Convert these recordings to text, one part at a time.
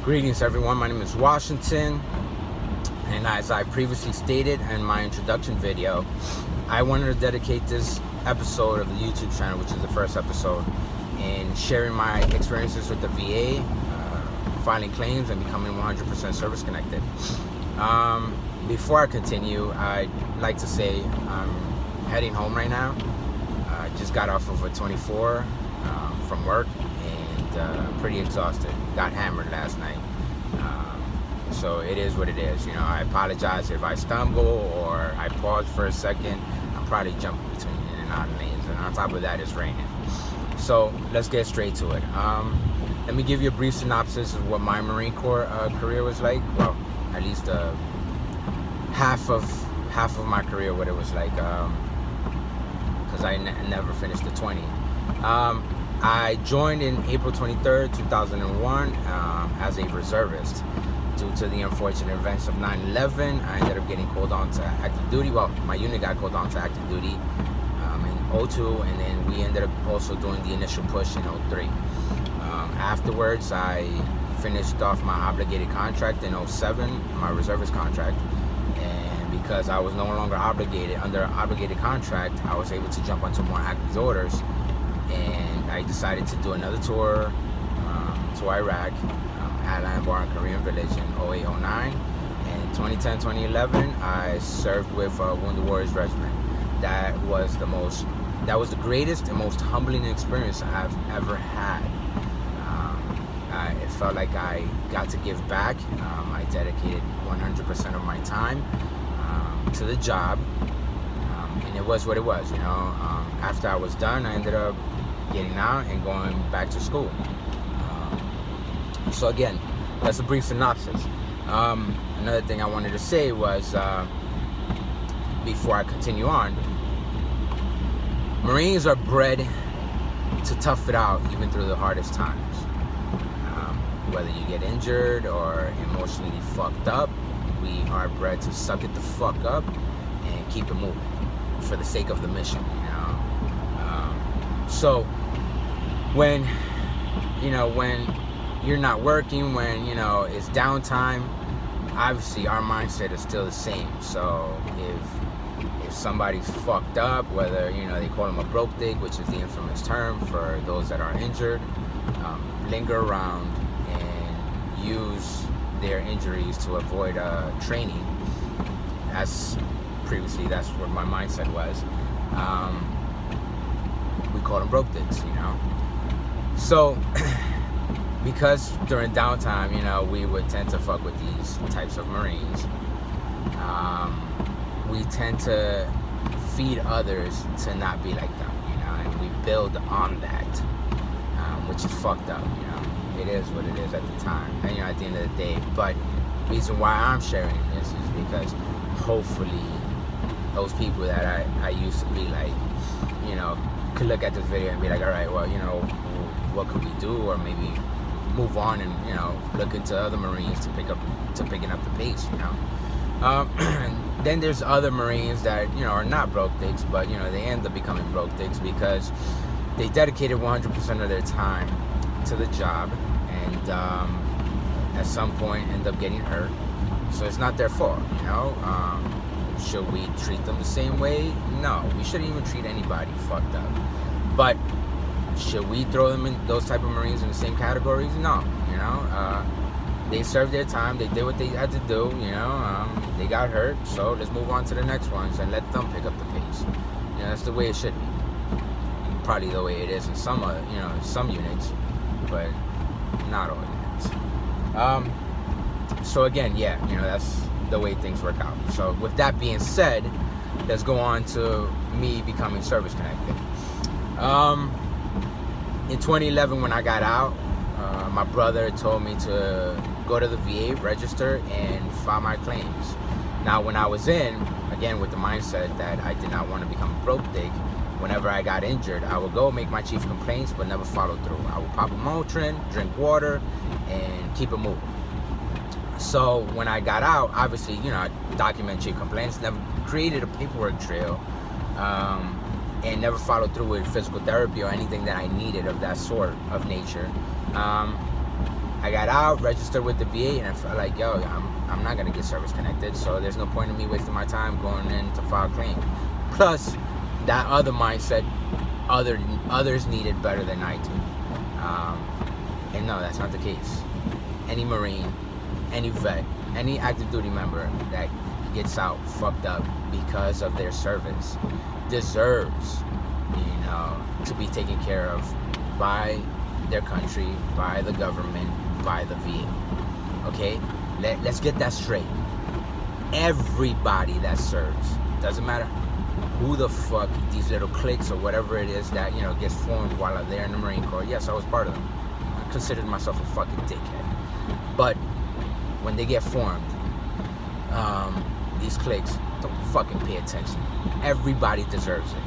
Greetings everyone, my name is Washington, and as I previously stated in my introduction video, I wanted to dedicate this episode of the YouTube channel, which is the first episode, in sharing my experiences with the VA, filing claims and becoming 100% service connected. Before I continue, I'd like to say I'm heading home right now. I just got off of a 24 from work, and pretty exhausted. Got hammered last night, so it is what it is. You know, I apologize if I stumble or I pause for a second. I'm probably jumping between in and out of lanes, and on top of that, it's raining. So let's get straight to it. Let me give you a brief synopsis of what my Marine Corps career was like. Well, at least half of my career, what it was like, because I never finished the 20. I joined in April 23rd, 2001 as a reservist. Due to the unfortunate events of 9/11, I ended up getting called on to active duty. Well, my unit got called on to active duty in 02, and then we ended up also doing the initial push in 03. Afterwards, I finished off my obligated contract in 07, my reservist contract, and because I was no longer obligated under an obligated contract, I was able to jump onto more active orders, and I decided to do another tour to Iraq, Al Anbar and Korean Village in 08-09, and 2010-2011 I served with Wounded Warriors Regiment. That was the greatest and most humbling experience I've ever had. It felt like I got to give back. I dedicated 100% of my time to the job, and it was what it was, you know. After I was done, I ended up getting out and going back to school. So again, that's a brief synopsis. Another thing I wanted to say was, before I continue on, Marines are bred to tough it out even through the hardest times. Whether you get injured or emotionally fucked up, we are bred to suck it the fuck up and keep it moving for the sake of the mission, you know. So when you're not working, when it's downtime, obviously our mindset is still the same. So if somebody's fucked up, whether they call them a broke dick, which is the infamous term for those that are injured, linger around and use their injuries to avoid training. That's what my mindset was. We call them broke dicks, So because during downtime, we would tend to fuck with these types of Marines. We tend to feed others to not be like them, and we build on that, which is fucked up, It is what it is at the time, and at the end of the day. But the reason why I'm sharing this is because hopefully those people that I used to be like, could look at this video and be like, all right, well, what could we do, or maybe move on and look into other Marines to picking up the pace, Then there's other Marines that are not broke dicks, but they end up becoming broke dicks because they dedicated 100% of their time to the job, and at some point end up getting hurt. So it's not their fault, Should we treat them the same way? No, we shouldn't even treat anybody fucked up. But should we throw them in those type of Marines in the same categories? No, they served their time, they did what they had to do, they got hurt, so let's move on to the next ones and let them pick up the pace. That's the way it should be. Probably the way it is in some some units, but not all units. So again, yeah, that's the way things work out. So with that being said, let's go on to me becoming service connected. In 2011, when I got out, my brother told me to go to the VA, register, and file my claims. Now, when I was in, again with the mindset that I did not want to become a broke dick, whenever I got injured, I would go make my chief complaints, but never follow through. I would pop a Motrin, drink water, and keep it moving. So when I got out, obviously, I document chief complaints, never created a paperwork trail, and never followed through with physical therapy or anything that I needed of that sort of nature. I got out, registered with the VA, and I felt like, yo, I'm not gonna get service connected, so there's no point in me wasting my time going in to file a claim. Plus, that other mindset, others need it better than I do. And no, that's not the case. Any Marine, any vet, any active duty member that gets out fucked up because of their service deserves, to be taken care of by their country, by the government, by the VA. Okay? Let's get that straight. Everybody that serves, doesn't matter who the fuck, these little cliques or whatever it is that, gets formed while they're in the Marine Corps. Yes, I was part of them. I considered myself a fucking dickhead. But when they get formed, these cliques, don't fucking pay attention. Everybody deserves it,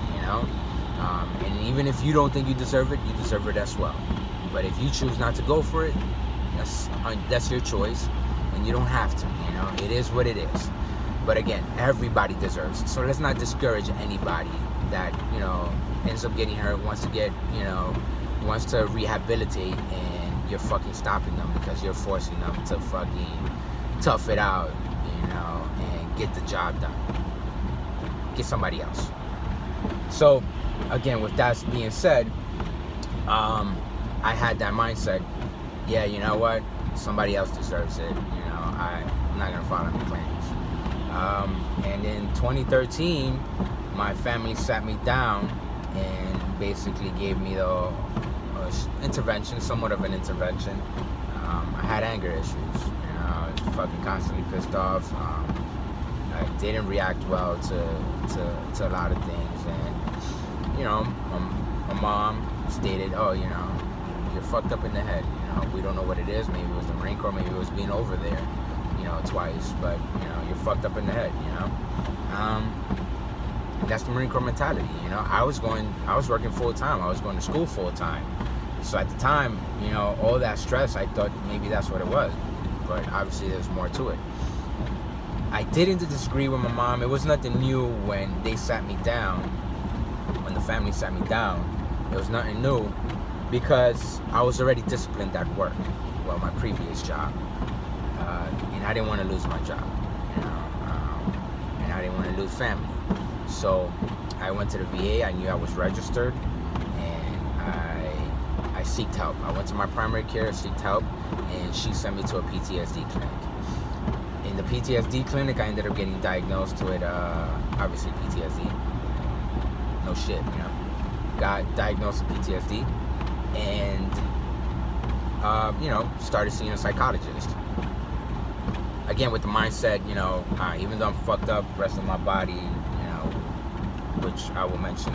and even if you don't think you deserve it as well. But if you choose not to go for it, that's your choice, and you don't have to. It is what it is. But again, everybody deserves it. So let's not discourage anybody that ends up getting hurt, wants to rehabilitate, and you're fucking stopping them because you're forcing them to fucking tough it out, and get the job done. Get somebody else. So again, with that being said, I had that mindset. Yeah, you know what? Somebody else deserves it. I'm not gonna file any claims. And in 2013, my family sat me down and basically gave me the intervention, somewhat of an intervention. I had anger issues. I was fucking constantly pissed off. I didn't react well to a lot of things, and my mom stated, "Oh, you're fucked up in the head. We don't know what it is. Maybe it was the Marine Corps. Maybe it was being over there, twice. But you're fucked up in the head. And that's the Marine Corps mentality. I was working full time. I was going to school full time. So at the time, all that stress, I thought maybe that's what it was. But obviously, there's more to it. I didn't disagree with my mom. It was nothing new when they sat me down. When the family sat me down, it was nothing new because I was already disciplined at work. Well, my previous job, and I didn't want to lose my job. And I didn't want to lose family. So I went to the VA. I knew I was registered, and I seeked help. I went to my primary care, seeked help, and she sent me to a PTSD clinic. In the PTSD clinic, I ended up getting diagnosed with, obviously, PTSD. No shit, Got diagnosed with PTSD, and, started seeing a psychologist. Again, with the mindset, even though I'm fucked up, the rest of my body, which I will mention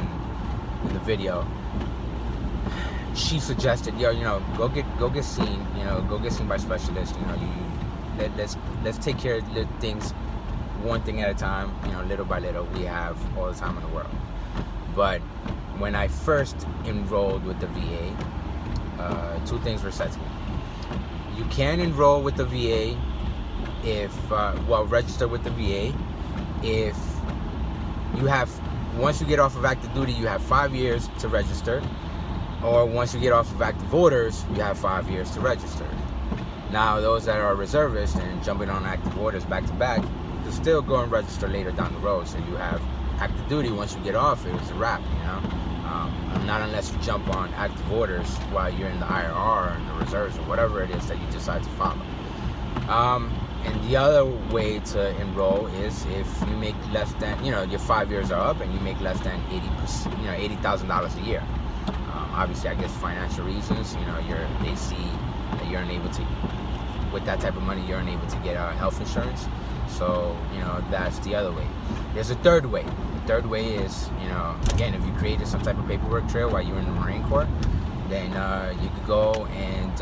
in the video, she suggested, go get seen, go get seen by specialists. Let's take care of the things one thing at a time, little by little. We have all the time in the world. But when I first enrolled with the VA, two things were said to me. You can enroll with the VA register with the VA if you have, once you get off of active duty, you have 5 years to register, or once you get off of active orders, you have 5 years to register. Now, those that are reservists and jumping on active orders back to back, you can still go and register later down the road. So you have active duty. Once you get off, it's a wrap, Not unless you jump on active orders while you're in the IRR or in the reserves or whatever it is that you decide to follow. And the other way to enroll is if you make less than, your 5 years are up and you make less than $80,000 a year. Obviously, I guess financial reasons, they see that you're unable to, with that type of money, you're unable to get health insurance. So, that's the other way. There's a third way. The third way is, again, if you created some type of paperwork trail while you were in the Marine Corps, then you could go and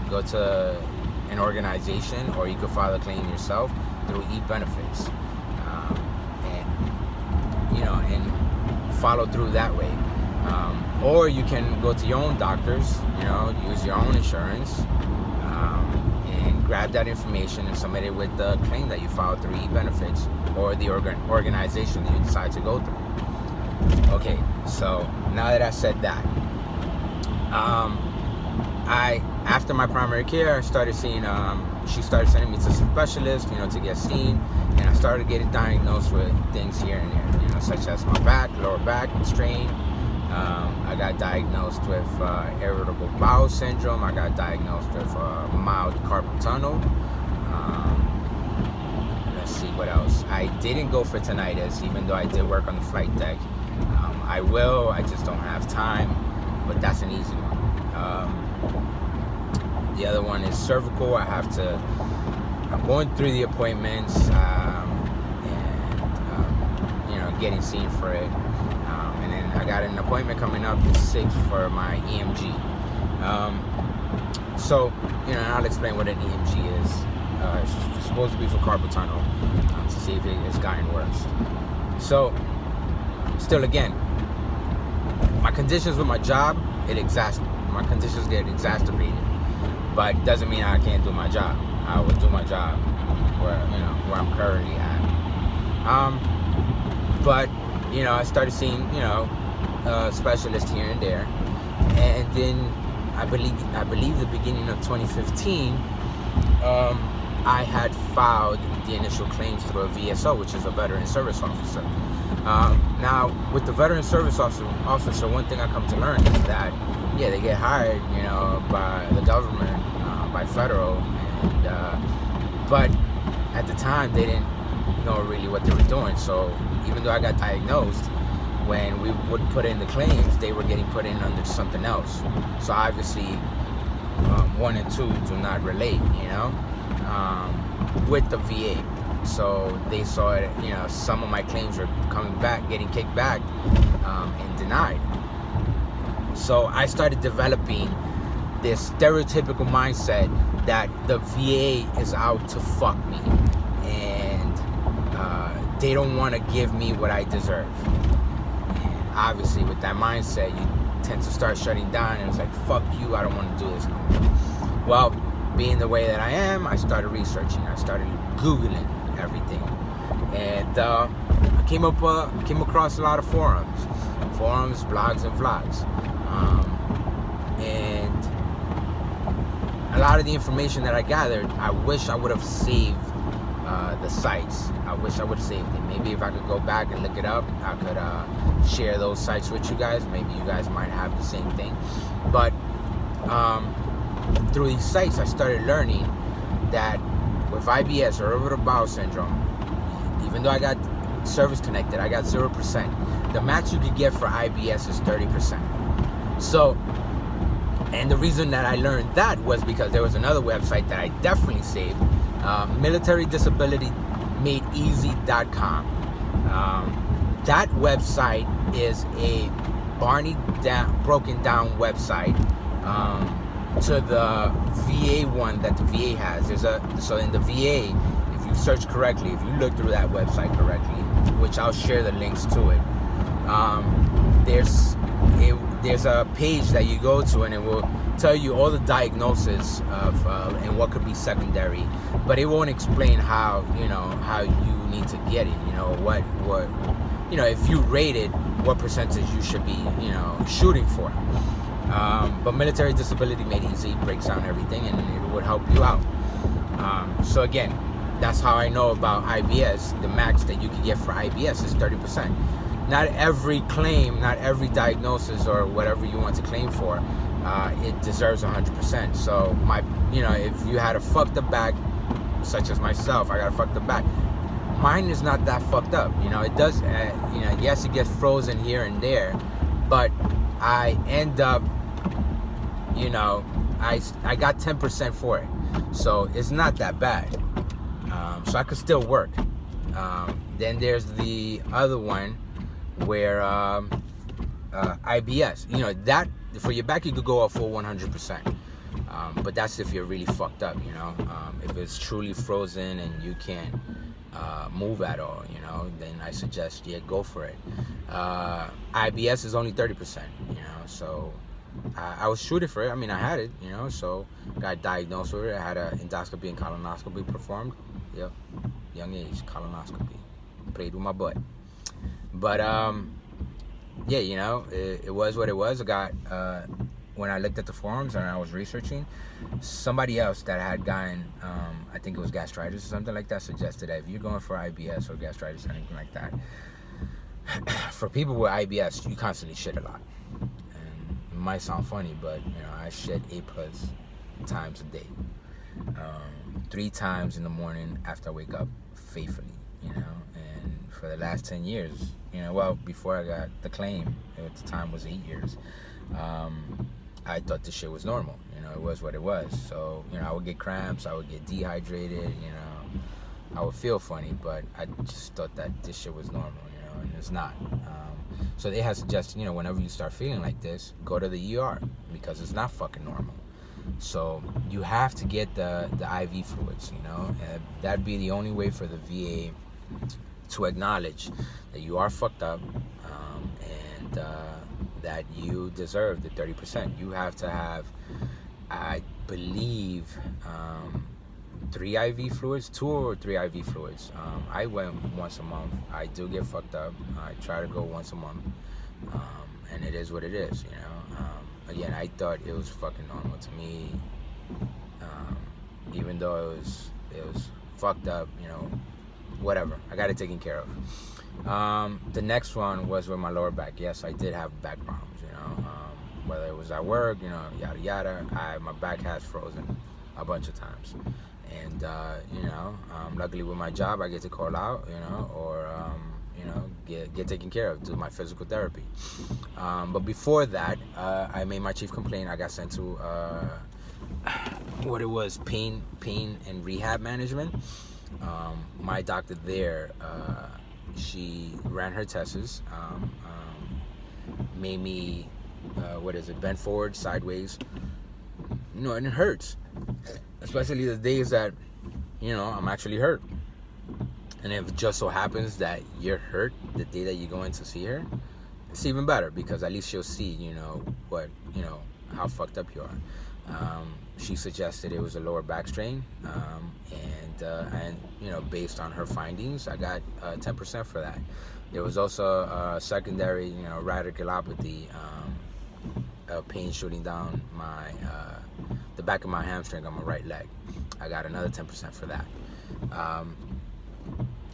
go to an organization, or you could file a claim yourself through e-benefits, and follow through that way. Or you can go to your own doctors, use your own insurance, and grab that information and submit it with the claim that you filed through e-benefits or the organization that you decide to go through. Okay, so now that I said that, I after my primary care, I started seeing, she started sending me to specialists, to get seen, and I started getting diagnosed with things here and there, such as my back, lower back strain. I got diagnosed with irritable bowel syndrome. I got diagnosed with mild carpal tunnel. Let's see what else. I didn't go for tinnitus, even though I did work on the flight deck. I will, I just don't have time, but that's an easy one. The other one is cervical. I'm going through the appointments, and getting seen for it. And then I got an appointment coming up the 6th for my EMG. So, I'll explain what an EMG is. It's supposed to be for carpal tunnel, to see if it's gotten worse. So, still again, my conditions with my job, my conditions get exacerbated, but it doesn't mean I can't do my job. I will do my job where I'm currently at. But I started seeing specialists here and there, and then I believe the beginning of 2015, I had filed the initial claims through a VSO, which is a veteran service officer. Now, with the veteran service officer, one thing I come to learn is that, they get hired, by the government, by federal, and but at the time they didn't know really what they were doing. So even though I got diagnosed, when we would put in the claims, they were getting put in under something else. So obviously, 1 and 2 do not relate, with the VA. So they saw it, some of my claims were coming back, getting kicked back, and denied. So I started developing this stereotypical mindset that the VA is out to fuck me, and they don't want to give me what I deserve. And obviously, with that mindset, you tend to start shutting down, and it's like, fuck you, I don't want to do this no more. Well, being the way that I am, I started researching. I started Googling everything, and I came across a lot of forums, blogs, and vlogs, and a lot of the information that I gathered, I wish I would have saved the sites. I wish I would have saved it. Maybe if I could go back and look it up, I could share those sites with you guys. Maybe you guys might have the same thing. But through these sites, I started learning that with IBS, or irritable bowel syndrome, even though I got service connected, I got 0%. The max you could get for IBS is 30%. So, and the reason that I learned that was because there was another website that I definitely saved, militaryDisabilityMadeEasy.com. That website is a broken down website to the VA one that the VA has. So in the VA, if you search correctly, if you look through that website correctly, which I'll share the links to it, there's a page that you go to, and it will tell you all the diagnosis of and what could be secondary, but it won't explain how you need to get it. What if you rate it, what percentage you should be shooting for. But Military Disability Made Easy breaks down everything, and it would help you out. So again, that's how I know about IBS. The max that you can get for IBS is 30%. Not every claim, not every diagnosis, or whatever you want to claim for, it deserves 100%. So if you had a fucked up back, such as myself, I got a fucked up back. Mine is not that fucked up. It does. Yes, it gets frozen here and there, but I end up, I got 10% for it, so it's not that bad. So I could still work. Then there's the other one where IBS, that for your back you could go up full 100%, but that's if you're really fucked up. If it's truly frozen and you can't move at all, then I suggest go for it. IBS is only 30%, so I was shooting for it. I had it, so got diagnosed with it. I had an endoscopy and colonoscopy performed. Yep, young age, colonoscopy. Played with my butt. But it was what it was. I got when I looked at the forums and I was researching, somebody else that had gotten, I think it was gastritis or something like that, suggested that if you're going for IBS or gastritis or anything like that, for people with IBS, you constantly shit a lot. And it might sound funny, but I shit 8+ times a day. 3 times in the morning after I wake up faithfully, and for the last 10 years, well, before I got the claim, at the time was 8 years, I thought this shit was normal. It was what it was. So, I would get cramps, I would get dehydrated, I would feel funny, but I just thought that this shit was normal, and it's not. So they had suggested, whenever you start feeling like this, go to the ER, because it's not fucking normal. So you have to get the IV fluids, that'd be the only way for the VA to acknowledge that you are fucked up, and that you deserve the 30%. You have to have, I believe, 3 IV fluids, 2 or 3 IV fluids. I went once a month. I do get fucked up. I try to go once a month, and it is what it is, Again, I thought it was fucking normal to me, even though it was fucked up, whatever. I got it taken care of. The next one was with my lower back. Yes, I did have back problems, whether it was at work, yada yada. My back has frozen a bunch of times, and luckily with my job, I get to call out, or get taken care of, do my physical therapy. But before that, I made my chief complaint. I got sent to what it was, pain and rehab management. My doctor there, she ran her tests, made me bend forward, sideways, and it hurts, especially the days that I'm actually hurt. And if it just so happens that you're hurt the day that you go in to see her, it's even better, because at least she'll see, how fucked up you are. She suggested it was a lower back strain, and based on her findings, I got 10% for that. There was also a secondary, radicalopathy, pain shooting down the back of my hamstring on my right leg. I got another 10% for that.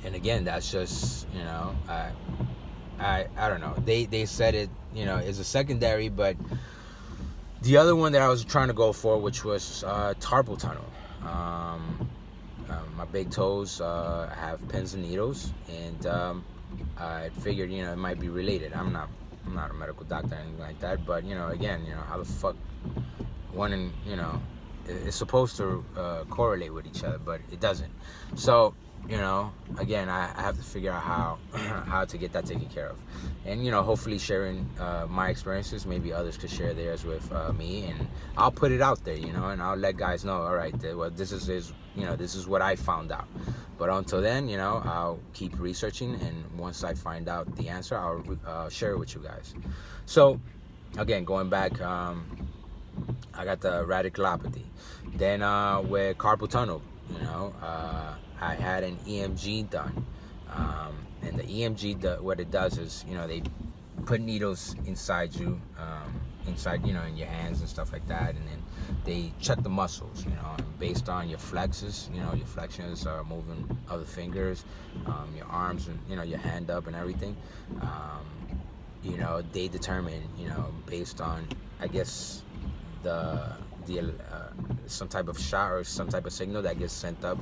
And again, that's just, I don't know. They said it, is a secondary, but the other one that I was trying to go for, which was Carpal Tunnel. My big toes have pins and needles, and I figured, it might be related. I'm not a medical doctor or anything like that, but again, how the fuck one and it's supposed to correlate with each other, but it doesn't. So again, I have to figure out how to get that taken care of, and hopefully sharing my experiences, maybe others could share theirs with me, and I'll put it out there, and I'll let guys know, all right, well, this is what I found out. But until then, I'll keep researching, and once I find out the answer, I'll share it with you guys. So again, going back, I got the radicalopathy. Then with carpal tunnel, I had an EMG done, and the EMG, what it does is, they put needles inside you, in your hands and stuff like that, and then they check the muscles, and based on your flexes, your flexions are moving of the fingers, your arms, and your hand up and everything. They determine, based on, I guess, some type of shot or some type of signal that gets sent up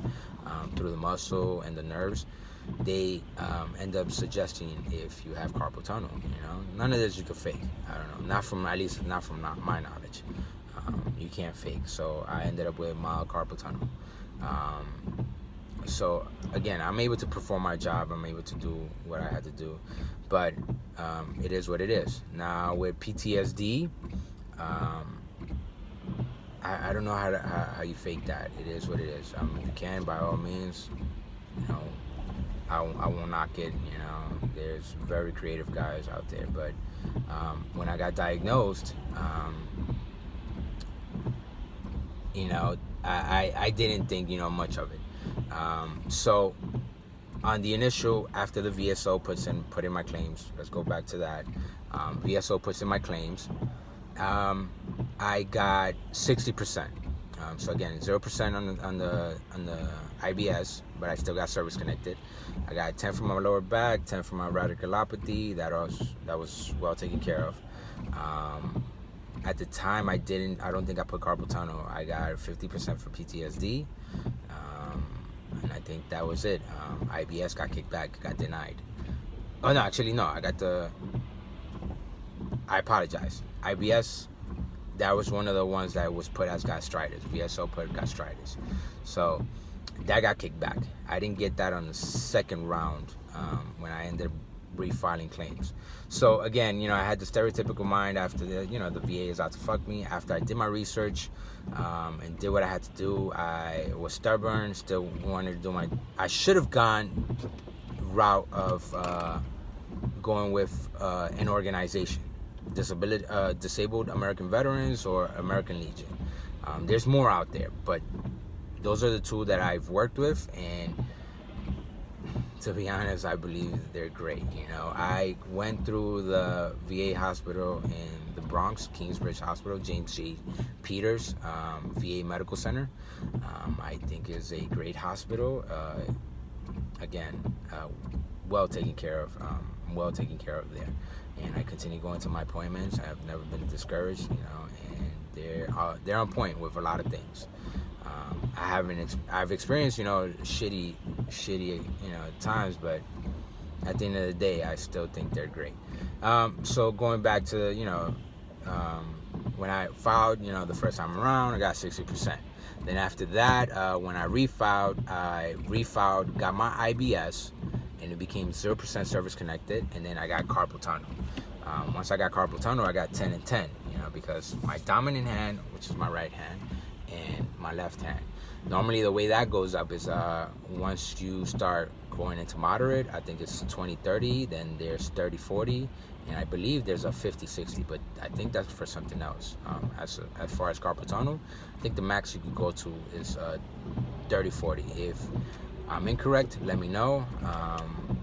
through the muscle and the nerves. They end up suggesting if you have carpal tunnel. None of this you can fake. I don't know, not from my knowledge. You can't fake. So I ended up with mild carpal tunnel. So again, I'm able to perform my job. I'm able to do what I had to do, but it is what it is. Now with PTSD, I don't know how you fake that. It is what it is. If you can, by all means, I won't knock it. There's very creative guys out there. But when I got diagnosed, I didn't think much of it. So on the initial, after the VSO put in my claims, let's go back to that. VSO puts in my claims. I got 60%. So again, 0% on the IBS, but I still got service connected. I got 10 for my lower back, 10 for my radiculopathy. That was well taken care of. At the time, I don't think I put carpal tunnel. I got 50% for PTSD, and I think that was it. IBS got kicked back, got denied. Oh no, actually no, I apologize. IBS, that was one of the ones that was put as gastritis. VSO put gastritis. So that got kicked back. I didn't get that on the second round when I ended up refiling claims. So again, I had the stereotypical mind after the VA is out to fuck me. After I did my research and did what I had to do, I was stubborn, still wanted to do I should have gone route of going with an organization. Disabled American Veterans or American Legion. There's more out there, but those are the two that I've worked with, and to be honest, I believe they're great. I went through the VA hospital in the Bronx, Kingsbridge Hospital, James J. Peters VA Medical Center. I think is a great hospital. Again, well taken care of. I'm well taken care of there, and I continue going to my appointments. I've never been discouraged, and they're on point with a lot of things. I've experienced shitty times, but at the end of the day, I still think they're great. So going back to when I filed the first time around, I got 60%. Then after that, when I refiled, got my IBS, and it became 0% service connected, and then I got carpal tunnel. Once I got carpal tunnel, I got 10 and 10, because my dominant hand, which is my right hand, and my left hand. Normally the way that goes up is once you start going into moderate, I think it's 20-30, then there's 30-40, and I believe there's a 50-60, but I think that's for something else. As far as carpal tunnel, I think the max you can go to is 30-40. If I'm incorrect, let me know,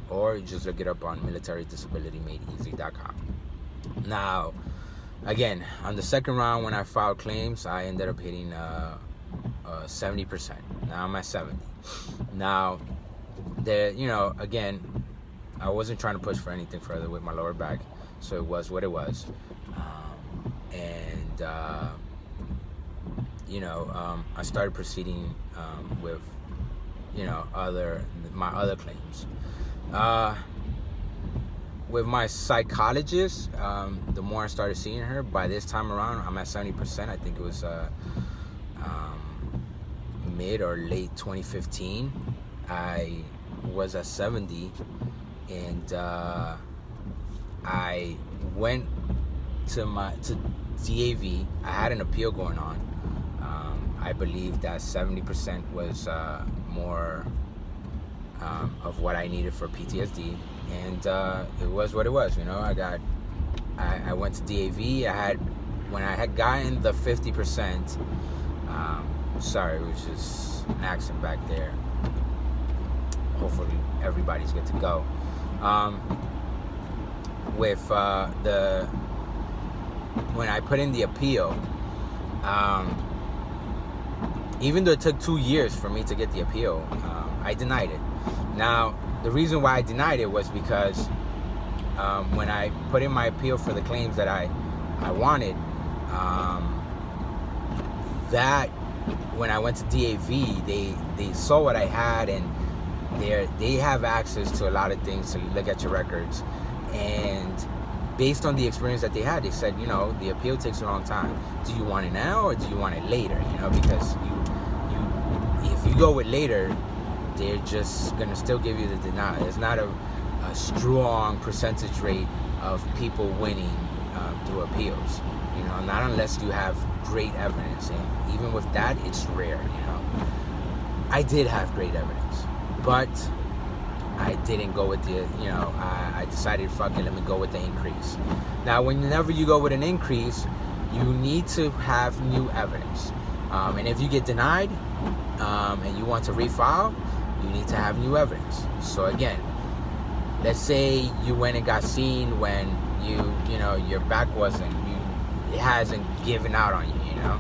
or just look it up on militaridisabilitymadeeasy.com. Now, again, on the second round when I filed claims, I ended up hitting 70%. Now I'm at 70. Now, again, I wasn't trying to push for anything further with my lower back, so it was what it was. I started proceeding with my other claims. With my psychologist, the more I started seeing her, by this time around, I'm at 70%. I think it was mid or late 2015. I was at 70, and I went to DAV. I had an appeal going on. I believe that 70% was more of what I needed for PTSD, and it was what it was. I went to DAV. When I had gotten the 50%. Sorry, it was just an accident back there. Hopefully everybody's good to go. When I put in the appeal, even though it took 2 years for me to get the appeal, I denied it. Now, the reason why I denied it was because when I put in my appeal for the claims that I wanted, that when I went to DAV, they saw what I had, and they have access to a lot of things to look at your records, and based on the experience that they had, they said, the appeal takes a long time. Do you want it now or do you want it later? Because if you go with later, they're just gonna still give you the denial. There's not a strong percentage rate of people winning through appeals. Not unless you have great evidence, and even with that, it's rare. I did have great evidence, but I didn't go with the, I decided, fuck it, let me go with the increase. Now, whenever you go with an increase, you need to have new evidence. And if you get denied and you want to refile, you need to have new evidence. So again, let's say you went and got seen when your back wasn't, it hasn't given out on you, you know?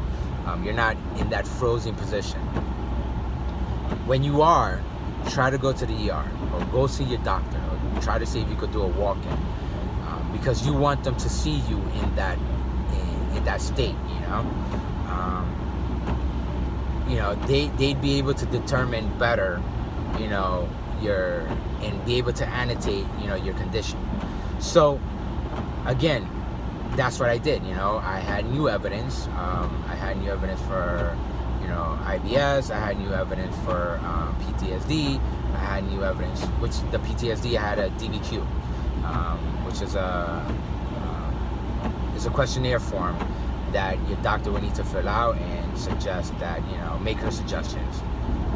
You're not in that frozen position. When you are, try to go to the ER or go see your doctor or try to see if you could do a walk-in, because you want them to see you in that state, you know? You know, they'd be able to determine better, you know, and be able to annotate, you know, your condition. So again, that's what I did. You know, I had new evidence. I had new evidence for, you know, IBS. I had new evidence for PTSD. I had new evidence, which the PTSD, I had a DBQ, which is a questionnaire form that your doctor would need to fill out and suggest that, you know, make her suggestions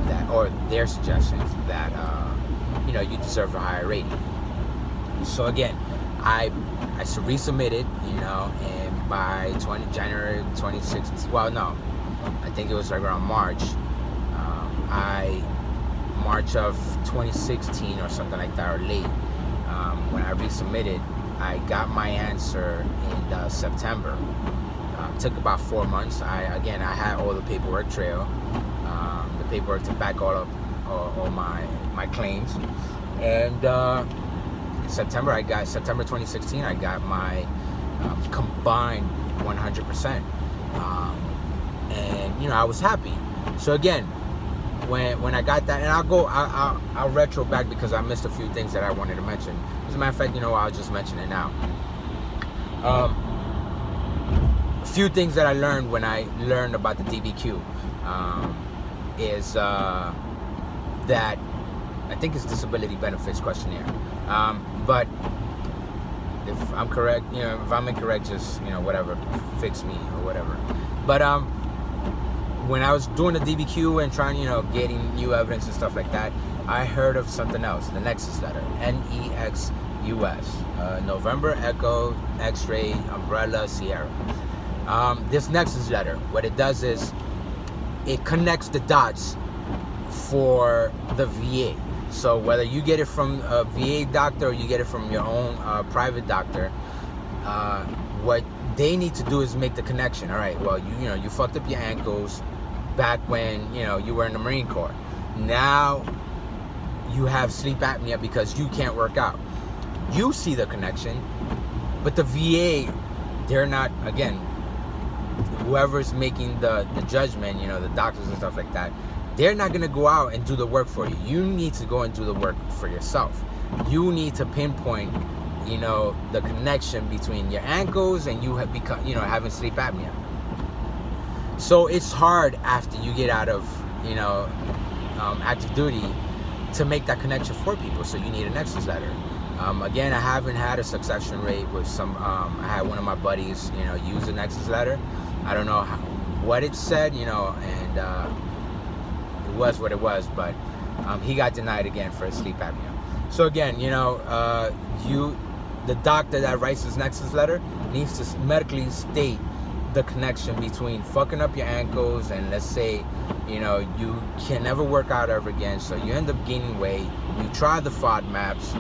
that, or their suggestions that, you know, you deserve a higher rating. So again, I resubmitted, you know, and by January 2016, well, no, I think it was like around March of 2016 or something like that, or late, when I resubmitted, I got my answer in September. Took about 4 months. I had all the paperwork trail, the paperwork to back all my claims, and in September 2016, I got my combined 100%, and you know, I was happy. So again, when I got that, and I'll retro back because I missed a few things that I wanted to mention. As a matter of fact, you know, I'll just mention it now. A few things that I learned when I learned about the DBQ is that I think it's Disability Benefits Questionnaire. But if I'm correct, you know, if I'm incorrect, just, you know, whatever, fix me or whatever. But when I was doing the DBQ and trying, you know, getting new evidence and stuff like that, I heard of something else, the Nexus Letter, NEXUS, November, Echo, X-Ray, Umbrella, Sierra. This Nexus Letter, what it does is it connects the dots for the VA. So whether you get it from a VA doctor or you get it from your own private doctor, what they need to do is make the connection. All right, well, you know, you fucked up your ankles back when, you know, you were in the Marine Corps. Now you have sleep apnea because you can't work out. You see the connection, but the VA, they're not, again, whoever's making the judgment, you know, the doctors and stuff like that, they're not going to go out and do the work for you. You need to go and do the work for yourself. You need to pinpoint, you know, the connection between your ankles and you have become, you know, having sleep apnea. So it's hard after you get out of, you know, active duty to make that connection for people. So you need a Nexus Letter. Again, I haven't had a succession rate with some, I had one of my buddies, you know, use a Nexus Letter. I don't know what it said, you know, and it was what it was, but he got denied again for sleep apnea. So again, you know, the doctor that writes this Nexus Letter needs to medically state the connection between fucking up your ankles and, let's say, you know, you can never work out ever again, so you end up gaining weight, you try the FODMAPs,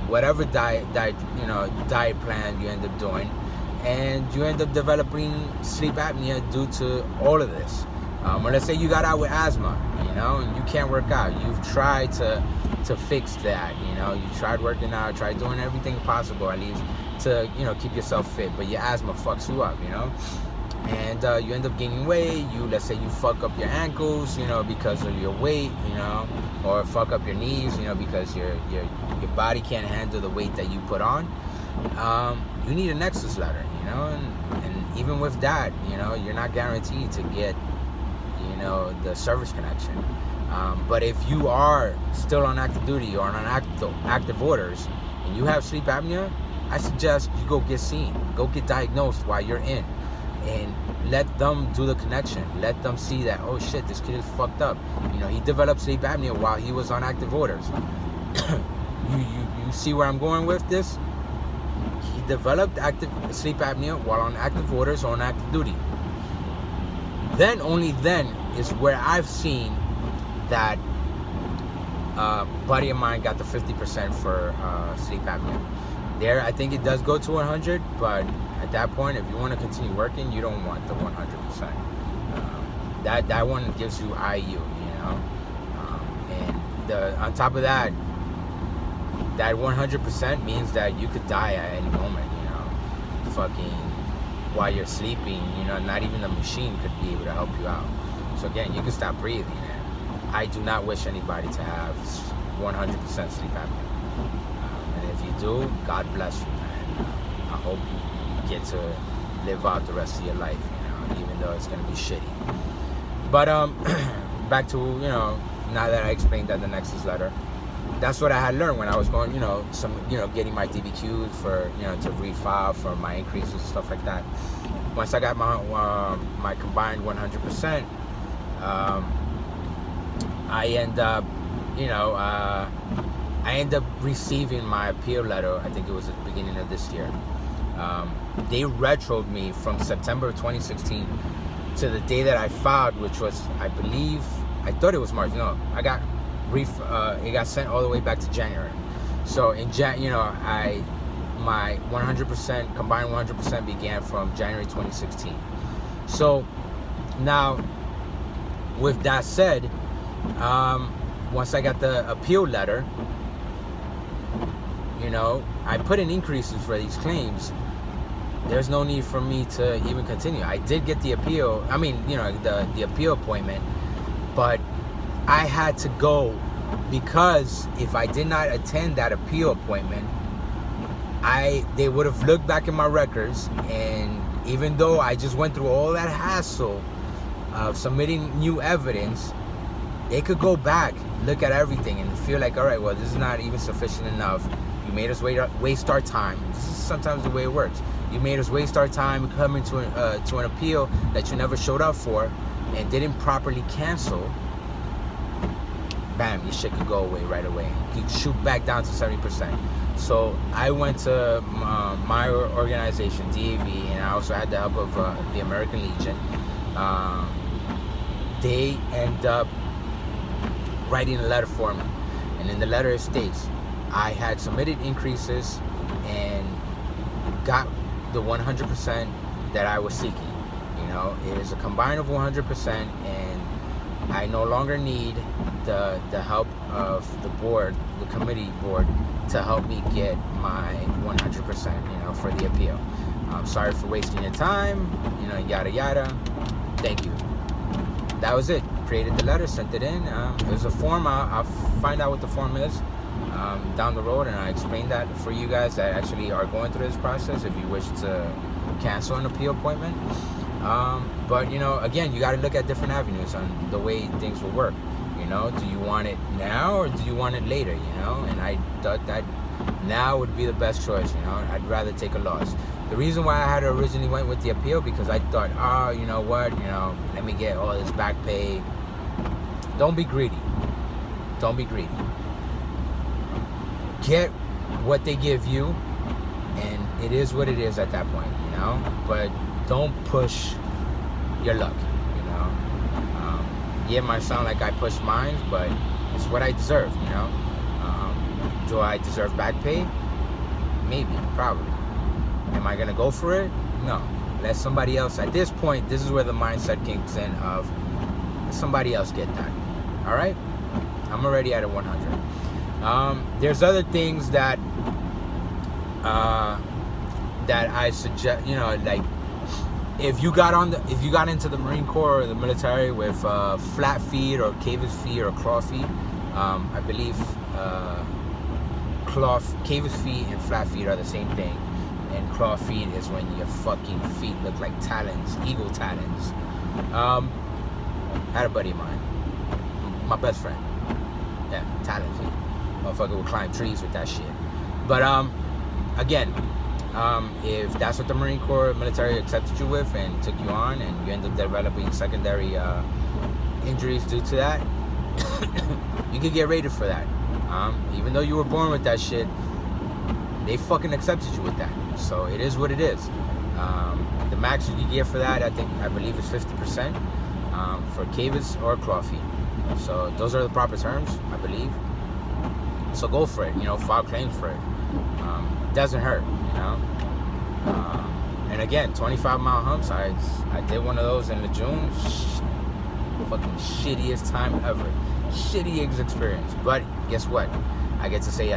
whatever diet plan you end up doing, and you end up developing sleep apnea due to all of this. Or let's say you got out with asthma, you know, and you can't work out. You've tried to fix that, you know. You tried working out, tried doing everything possible at least to, you know, keep yourself fit, but your asthma fucks you up, you know. And you end up gaining weight. Let's say you fuck up your ankles, you know, because of your weight, you know, or fuck up your knees, you know, because your body can't handle the weight that you put on. You need a Nexus Letter, you know, and even with that, you know, you're not guaranteed to get, you know, the service connection. But if you are still on active duty or on active orders and you have sleep apnea, I suggest you go get seen, go get diagnosed while you're in, and let them do the connection. Let them see that, oh shit, this kid is fucked up. You know, he developed sleep apnea while he was on active orders. You see where I'm going with this? He developed active sleep apnea while on active orders or on active duty. Then, only then, is where I've seen that buddy of mine got the 50% for sleep apnea. There, I think it does go to 100, but at that point, if you want to continue working, you don't want the 100%. That one gives you IU, and on top of that, that 100% means that you could die at any moment, fucking while you're sleeping, not even the machine could be able to help you out. So again, you can stop breathing, and I do not wish anybody to have 100% sleep apnea. And if you do, God bless you, man. I hope you get to live out the rest of your life, even though it's gonna be shitty. But back to, now that I explained that the Nexus Letter, that's what I had learned when I was going, getting my DBQs for, to refile for my increases and stuff like that. Once I got my combined 100%, I end up receiving my appeal letter. I think it was at the beginning of this year. They retroed me from September of 2016 to the day that I filed, which was, I believe, I thought it was March. No, I got it got sent all the way back to January. So in my 100% combined 100% began from January 2016. So now, with that said, once I got the appeal letter, I put in increases for these claims. There's no need for me to even continue. I did get the appeal. I mean, the appeal appointment, but I had to go because if I did not attend that appeal appointment, they would have looked back in my records, and even though I just went through all that hassle of submitting new evidence, they could go back, look at everything, and feel like, all right, well, this is not even sufficient enough. You made us waste our time. This is sometimes the way it works. You made us waste our time coming to an appeal that you never showed up for and didn't properly cancel. Bam, your shit could go away right away. You could shoot back down to 70%. So I went to my organization, DAV, and I also had the help of the American Legion. They end up writing a letter for me, and in the letter it states I had submitted increases and got the 100% that I was seeking. It is a combined of 100%, and I no longer need the help of the board, the committee board, to help me get my 100%, for the appeal. I'm sorry for wasting your time, yada yada. Thank you. That was it. Created the letter, sent it in. It was a form. I'll find out what the form is down the road, and I explained that for you guys that actually are going through this process if you wish to cancel an appeal appointment. But again, you got to look at different avenues on the way things will work. Do you want it now or do you want it later? And I thought that now would be the best choice. I'd rather take a loss. The reason why I had originally went with the appeal, because I thought, you know what, let me get all this back pay. Don't be greedy. Don't be greedy. Get what they give you, and it is what it is at that point, But don't push your luck, Yeah, it might sound like I pushed mine, but it's what I deserve, Do I deserve back pay? Maybe, probably. Am I gonna go for it? No. Let somebody else. At this point, this is where the mindset kicks in of let somebody else get that. All right? I'm already at a 100. There's other things that I suggest. Like if you got into the Marine Corps or the military with flat feet or Cavus feet or claw feet, I believe Cavus feet and flat feet are the same thing. And claw feet is when your fucking feet look like talons, eagle talons. Had a buddy of mine, my best friend. Yeah, talon feet. Motherfucker would climb trees with that shit. But again, if that's what the Marine Corps military accepted you with and took you on, and you end up developing secondary injuries due to that, you could get rated for that. Even though you were born with that shit, they fucking accepted you with that. So it is what it is. The max you can get for that, I believe, is 50% for Cavus or claw feet. So those are the proper terms, I believe. So go for it. File claims for it. It doesn't hurt, you know. And again, 25-mile humps. I did one of those in the June. Fucking shittiest time ever. Shittiest experience. But guess what? I get to say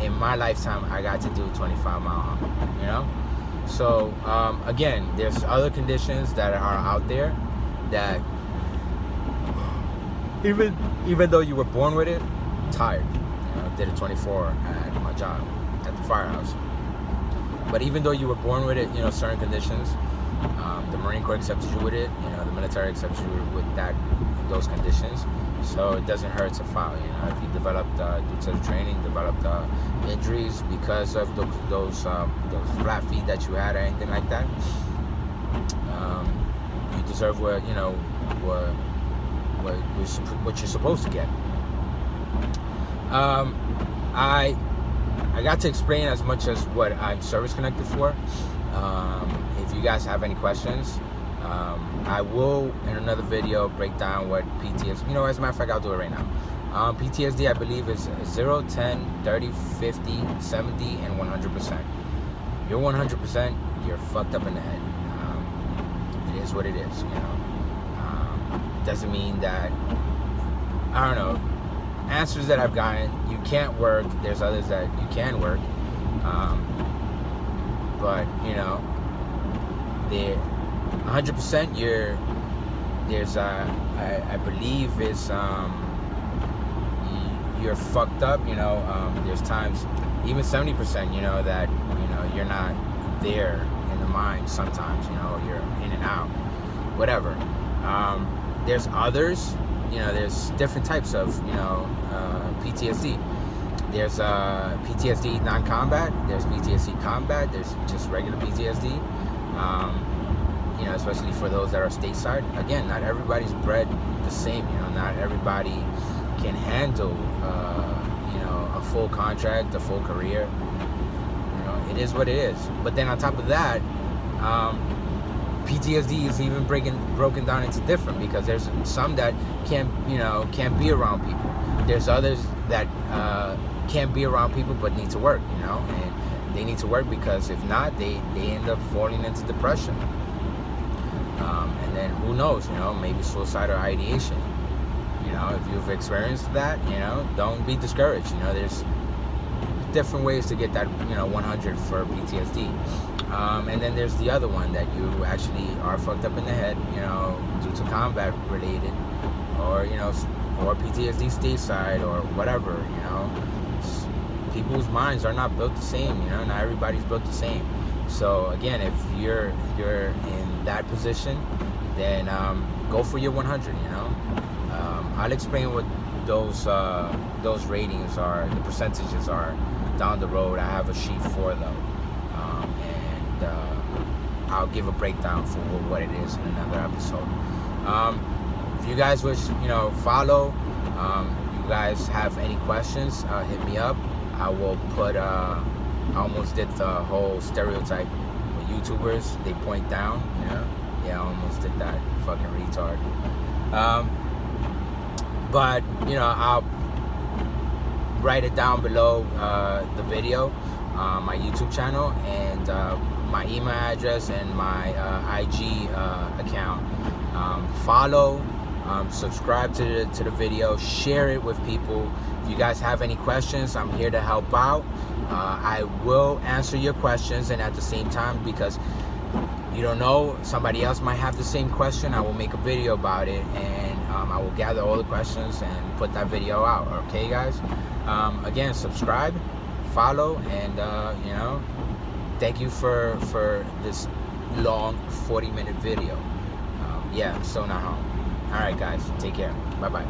in my lifetime I got to do a 25-mile hump. You know. So again, there's other conditions that are out there that even though you were born with it, tired. You know, did a 24 at my job at the firehouse. But even though you were born with it, you know, certain conditions, the Marine Corps accepted you with it. You know, the military accepts you with those conditions. So it doesn't hurt to file. You know, if you developed due to the training, developed injuries because of those flat feet that you had or anything like that, you deserve what you're supposed to get. I got to explain as much as what I'm service connected for. If you guys have any questions, I will in another video break down what PTSD, you know, as a matter of fact, I'll do it right now. PTSD, I believe, is 0, 10, 30, 50, 70, and 100%. You're 100%, you're fucked up in the head. It is what it is, you know. Doesn't mean that, I don't know, answers that I've gotten, you can't work. There's others that you can work. But, you know, they're 100%, I believe is, you're fucked up, you know. There's times, even 70%, you know, that, you know, you're not there in the mind sometimes, you know, you're in and out, whatever. There's others, you know, there's different types of, you know, PTSD. There's PTSD non-combat, there's PTSD combat, there's just regular PTSD. You know, especially for those that are stateside. Again, not everybody's bred the same, you know, not everybody can handle, you know, a full contract, a full career. You know, it is what it is. But then on top of that, PTSD is even broken down into different, because there's some that can't be around people. There's others that can't be around people but need to work, you know, and they need to work because if not, they end up falling into depression. And then who knows, you know, maybe suicide or ideation. You know, if you've experienced that, you know, don't be discouraged. You know, there's different ways to get that, you know, 100 for PTSD. And then there's the other one that you actually are fucked up in the head, you know, due to combat related, or, you know, or PTSD stateside or whatever, you know. People's minds are not built the same, you know, not everybody's built the same. So again, if you're in that position, then go for your 100, you know. I'll explain what those ratings are, the percentages are down the road. I have a sheet for them. I'll give a breakdown for what it is in another episode. If you guys wish, you know, follow, you guys have any questions, hit me up. I will put, I almost did the whole stereotype with YouTubers, they point down, you know. Yeah, I almost did that, fucking retard. But, you know, I'll write it down below the video, my YouTube channel, and my email address and my IG account. Follow, subscribe to the video, share it with people. If you guys have any questions, I'm here to help out. I will answer your questions, and at the same time, because you don't know, somebody else might have the same question, I will make a video about it, and I will gather all the questions and put that video out. Okay, guys? Again, subscribe, follow, and you know, thank you for this long 40-minute video. Yeah, I'm still not home. All right, guys, take care. Bye-bye.